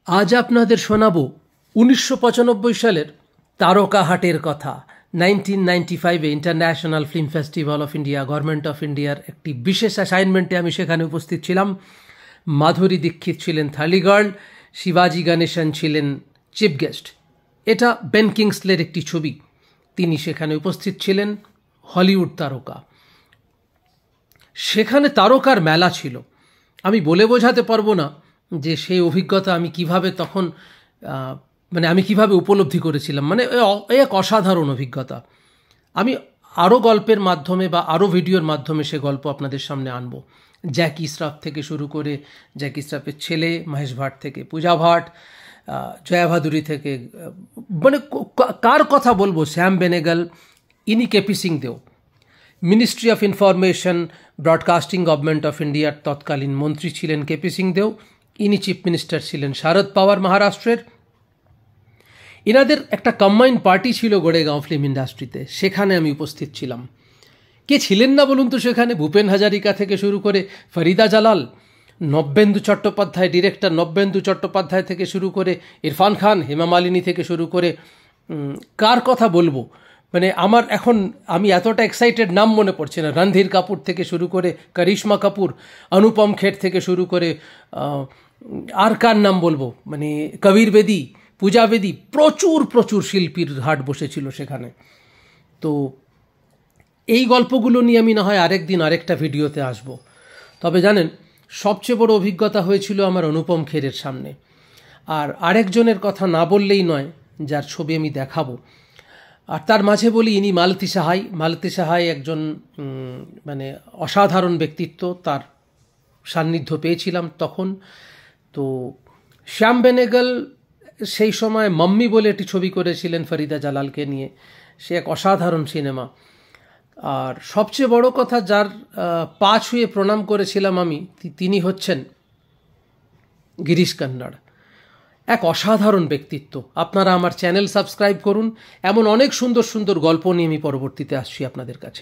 আজ আপনাদের শোনাবো 1995 সালের তারকাহাটের কথা। 1995-এ international film festival of India, government of ইন্ডিয়ার একটি বিশেষ অ্যাসাইনমেন্টে আমি সেখানে উপস্থিত ছিলাম। মাধুরী দীক্ষিত ছিলেন থালি গার্ল, শিবাজি গণেশন ছিলেন চিফ গেস্ট। এটা বেন কিংসলের একটি ছবি, তিনি সেখানে উপস্থিত ছিলেন, হলিউড তারকা। সেখানে তারকার মেলা ছিল। আমি বলে বোঝাতে পারবো না যে সেই অভিজ্ঞতা আমি কিভাবে তখন আমি কিভাবে উপলব্ধি করেছিলাম। এক অসাধারণ অভিজ্ঞতা। আমি আরও গল্পের মাধ্যমে বা আরও ভিডিওর মাধ্যমে সে গল্প আপনাদের সামনে আনবো। জ্যাকি শ্রফ থেকে শুরু করে, জ্যাকি শ্রফের ছেলে মহেশ ভাট থেকে পূজা ভাট, জয়া ভাদুরী থেকে, কার কথা বলবো, শ্যাম বেনেগল, ইনি KP Singh Deo, ministry of information broadcasting government of ইন্ডিয়ার তৎকালীন মন্ত্রী ছিলেন কেপি সিং দেও, ইনি চিফ মিনিস্টার ছিলেন শারদ পাওয়ার মহারাষ্ট্রের। এনাদের একটা কম্বাইন্ড পার্টি ছিল গোড়েগাঁও ফিল্ম ইন্ডাস্ট্রিতে, সেখানে আমি উপস্থিত ছিলাম। কে ছিলেন না বলুন তো সেখানে? ভূপেন হাজারিকা থেকে শুরু করে ফরিদা জালাল, নব্যেন্দু চট্টোপাধ্যায়, ডিরেক্টর নব্যেন্দু চট্টোপাধ্যায় থেকে শুরু করে ইরফান খান, হেমা মালিনী থেকে শুরু করে, কার কথা বলবো, আমি এতটা এক্সাইটেড, নাম মনে পড়ছে না। রণধীর কাপুর থেকে শুরু করে করিশ্মা কাপুর, অনুপম খের থেকে শুরু করে, আর কার নাম বলবো, কবির বেদি, পূজা বেদি, প্রচুর প্রচুর শিল্পীর হাট বসেছিল সেখানে। তো এই গল্পগুলো নিয়ে আমি না হয় আরেকদিন আরেকটা ভিডিওতে আসব। তবে জানেন, সবচেয়ে বড় অভিজ্ঞতা হয়েছিল আমার অনুপম খেরের সামনে। আর আরেকজনের কথা না বললেই নয়, যার ছবি আমি দেখাবো। আর তার মাঝে বলি, ইনি মালতী সাহাই। মালতী সাহাই একজন অসাধারণ ব্যক্তিত্ব, তার সান্নিধ্য পেয়েছিলাম তখন। তো শ্যাম বেনেগল সেই সময় মাম্মি বলে একটি ছবি করেছিলেন ফরিদা জালালকে নিয়ে, সে এক অসাধারণ সিনেমা। আর সবচেয়ে বড় কথা, যার পা ছুঁয়ে প্রণাম করেছিলাম আমি, তিনি হচ্ছেন গিরিশ কন্নড়, এক অসাধারণ ব্যক্তিত্ব। আপনারা আমার চ্যানেল সাবস্ক্রাইব করুন, এমন অনেক সুন্দর সুন্দর গল্প নিয়ে আমি পরবর্তীতে আসছি আপনাদের কাছে।